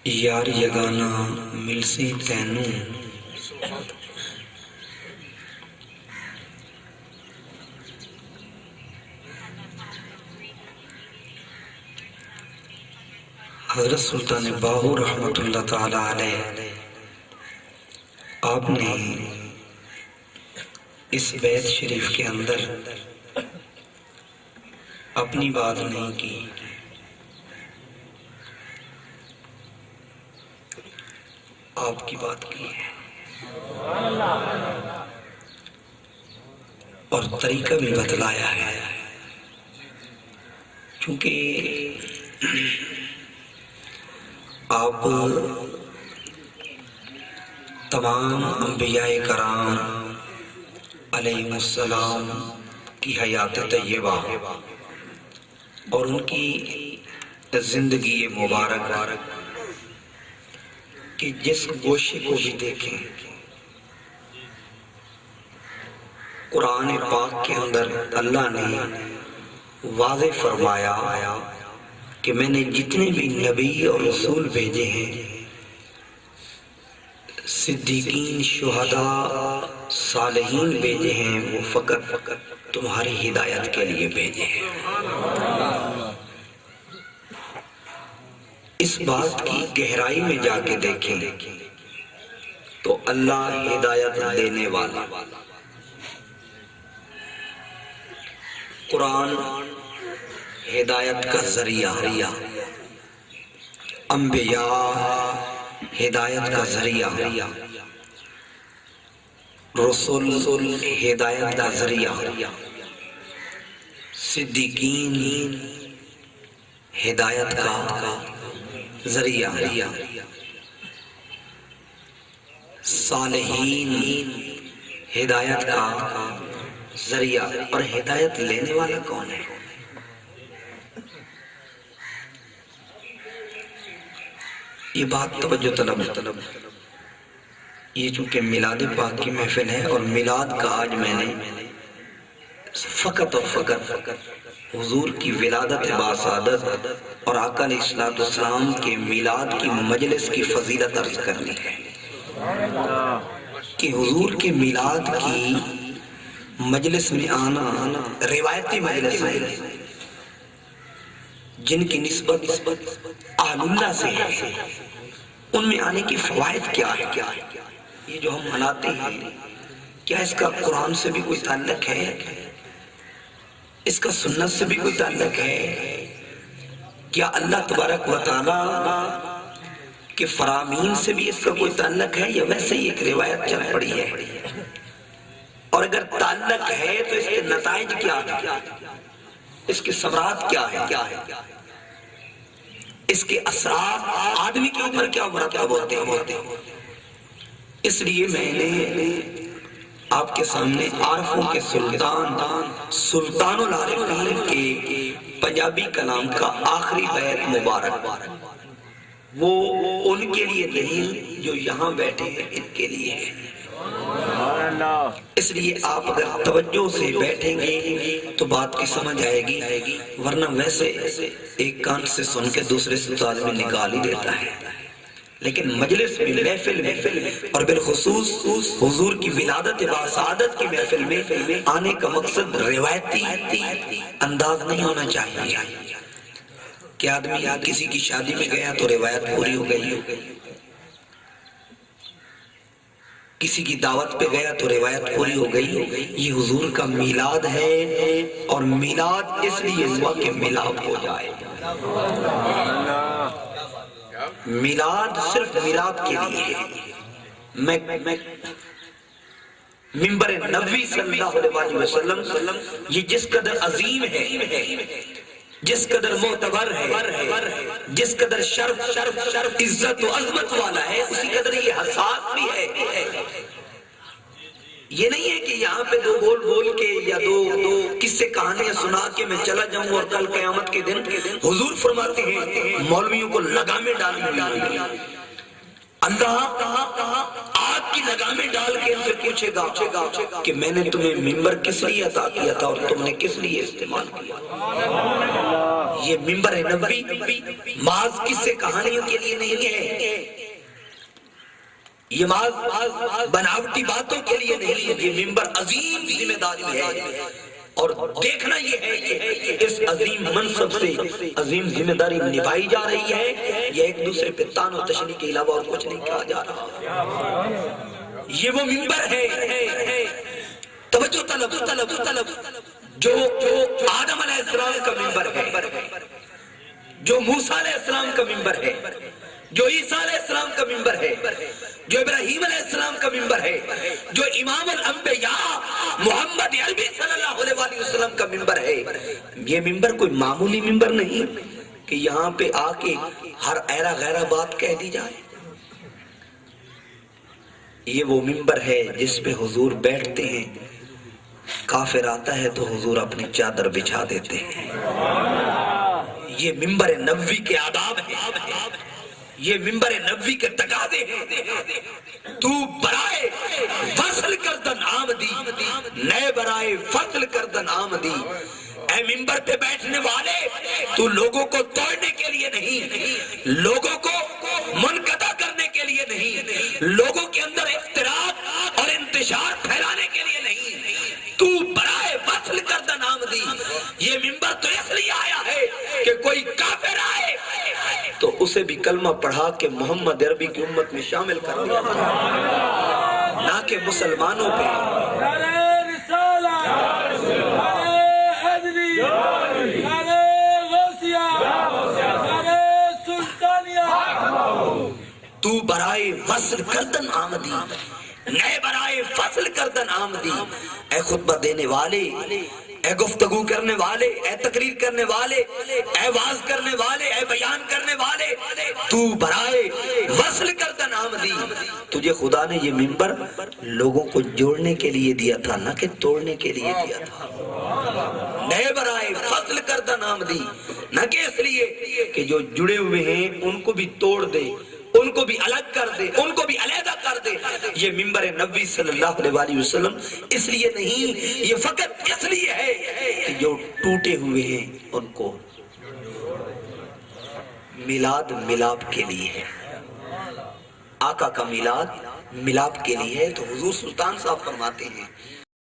یار یگانا ملسی تینوں حضرت سلطان باہو رحمت اللہ تعالی علیہ آپ نے اس بیت شریف کے اندر اپنی بات نہیں کی، آپ کی بات کی ہے اور طریقہ بھی بتلایا ہے، چونکہ آپ تمام انبیاء کرام علیہ السلام کی حیات طیبہ اور ان کی زندگی مبارک کہ جس گوشے کو بھی دیکھیں قرآن پاک کے اندر اللہ نے واضح فرمایا کہ میں نے جتنے بھی نبی اور رسول بھیجے ہیں صدیقین، شہداء، صالحین بھیجے ہیں، وہ فقط تمہاری ہدایت کے لیے بھیجے ہیں۔ اس بات کی گہرائی میں جا کے دیکھیں تو اللہ ہدایت دینے والا، قرآن ہدایت کا ذریعہ، انبیاء ہدایت کا ذریعہ، رسول ہدایت کا ذریعہ، صدیقین ہدایت کا ذریعہ، صالحین ہدایت کا ذریعہ، اور ہدایت لینے والا کون ہے؟ یہ بات توجہ طلب ہے۔ یہ چونکہ میلاد پاک کی محفل ہے اور میلاد کا آج میں نے فقط اور فقط حضور کی ولادت باسعادت اور آقا علیہ السلام کے میلاد کی مجلس کی فضیلت عرض کرنی ہے کہ حضور کے میلاد کی مجلس میں آنا روایتی مجلس ہے، جن کی نسبت اہل اللہ سے ہے، ان میں آنے کی فوائد کیا ہے؟ یہ جو ہم مناتے ہیں کیا اس کا قرآن سے بھی کوئی تعلق ہے؟ اس کا سنت سے بھی کوئی تعلق ہے؟ کیا اللہ تبارک و تعالیٰ کے فرامین سے بھی اس کا کوئی تعلق ہے، یا ویسے ہی ایک روایت چل پڑی ہے؟ اور اگر تعلق ہے تو اس کے نتائج کیا ہے؟ اس کے ثمرات کیا ہے؟ اس کے اثرات آدمی کے اوپر کیا مرتب ہوتے ہیں؟ اس لیے میں نے آپ کے سامنے عارفوں کے سلطان العارفین کے پنجابی کلام کا آخری بیت مبارک، وہ ان کے لیے نہیں جو یہاں بیٹھے ہیں، ان کے لیے ہے۔ اس لیے آپ اگر توجہ سے بیٹھیں گے تو بات کی سمجھ آئے گی، ورنہ ویسے ایک کان سے سن کے دوسرے سے تو آدمی نکال ہی دیتا ہے، لیکن مجلس میں، محفل میں، اور بالخصوص حضور کی ولادت باسعادت کی محفل میں آنے کا مقصد روایتی انداز نہیں ہونا چاہیے کہ آدمی کسی کی شادی میں گیا تو روایت پوری ہو گئی، کسی کی دعوت پہ گیا تو روایت پوری ہو گئی۔ یہ حضور کا میلاد ہے، اور میلاد اس لیے ہوا کہ ملاپ ہو جائے۔ میلاد صرف میلاد کے لیے ہے۔ میں منبر نبوی صلی اللہ علیہ وسلم یہ جس قدر عظیم ہے، جس قدر معتبر ہے، جس قدر شرف عزت و عظمت والا ہے، اسی قدر یہ حساس بھی ہے۔ یہ نہیں ہے کہ یہاں پہ دو بول کے یا دو قصے کہانیاں سنا کے میں چلا جاؤں اور کل قیامت کے دن حضور فرماتے ہیں مولویوں کو لگامیں ڈالیں، اللہ آگ کی لگامیں ڈال کے ان سے پوچھے گا کہ میں نے تمہیں منبر کس لیے عطا کیا تھا اور تم نے کس لیے استعمال کیا؟ یہ منبر نبوی محض قصے کہانیوں کے لیے نہیں ہے، یہ محض بناوٹی باتوں کے لیے نہیں ہے، یہ منبر عظیم ذمہ داری ہے، اور دیکھنا یہ ہے کہ اس عظیم منصب سے عظیم ذمہ داری نبھائی جا رہی ہے، یہ ایک دوسرے پہ تان و تشنی کے علاوہ اور کچھ نہیں کہا جا رہا۔ یہ وہ منبر ہے، توجہ طلب، جو آدم علیہ السلام کا منبر ہے، جو موسیٰ علیہ السلام کا منبر ہے، جو عیسیٰ علیہ السلام کا منبر ہے، جو ابراہیم علیہ السلام کا منبر ہے، جو امام الانبیاء محمد عربی صلی اللہ علیہ وآلہ وسلم کا منبر ہے۔ یہ منبر کوئی معمولی منبر نہیں کہ یہاں پہ آ کے ہر ایرا غیرہ بات کہہ دی جائے۔ یہ وہ منبر ہے جس پہ حضور بیٹھتے ہیں، کافر آتا ہے تو حضور اپنی چادر بچھا دیتے ہیں۔ یہ منبر نبوی کے آداب ہیں، یہ منبر نبوی کے تقاضے ہیں۔ تو برائے فصل کردن آمدی، نئے برائے فصل کردن آمدی۔ اے منبر پہ بیٹھنے والے، تو لوگوں کو توڑنے کے لیے نہیں، لوگوں کو منقطع کرنے کے لیے نہیں، لوگوں کے اندر افتراق اور انتشار پھیلانے کے لیے نہیں، تو برائے فصل کردن آمدی۔ یہ منبر تو اس لیے آیا ہے کہ کوئی کافر آئے تو اسے بھی کلمہ پڑھا کے محمد عربی کی امت میں شامل کر دیا، نہ کہ مسلمانوں پہ۔ تو برائے وصل کردن آمدی، نئے برائے فصل کردن آمدی۔ اے خطبہ دینے والے، اے گفتگو کرنے والے، اے تقریر کرنے والے، اے واعظ کرنے والے، اے بیان کرنے والے، تو برائے وصل کردن آمدی۔ تجھے خدا نے یہ منبر لوگوں کو جوڑنے کے لیے دیا تھا، نہ کہ توڑنے کے لیے دیا تھا۔ نئے برائے فصل کردن آمدی، نہ کہ اس لیے کہ جو جڑے ہوئے ہیں ان کو بھی توڑ دے، ان کو بھی الگ کر دے، ان کو بھی علیحدہ کر دے۔ یہ منبر نبوی صلی اللہ علیہ وآلہ وسلم اس لیے نہیں، یہ فقط اس لیے ہے کہ جو ٹوٹے ہوئے ہیں ان کو میلاد ملاپ کے لیے ہے۔ آقا کا میلاد ملاپ کے لیے ہے۔ تو حضور سلطان صاحب فرماتے ہیں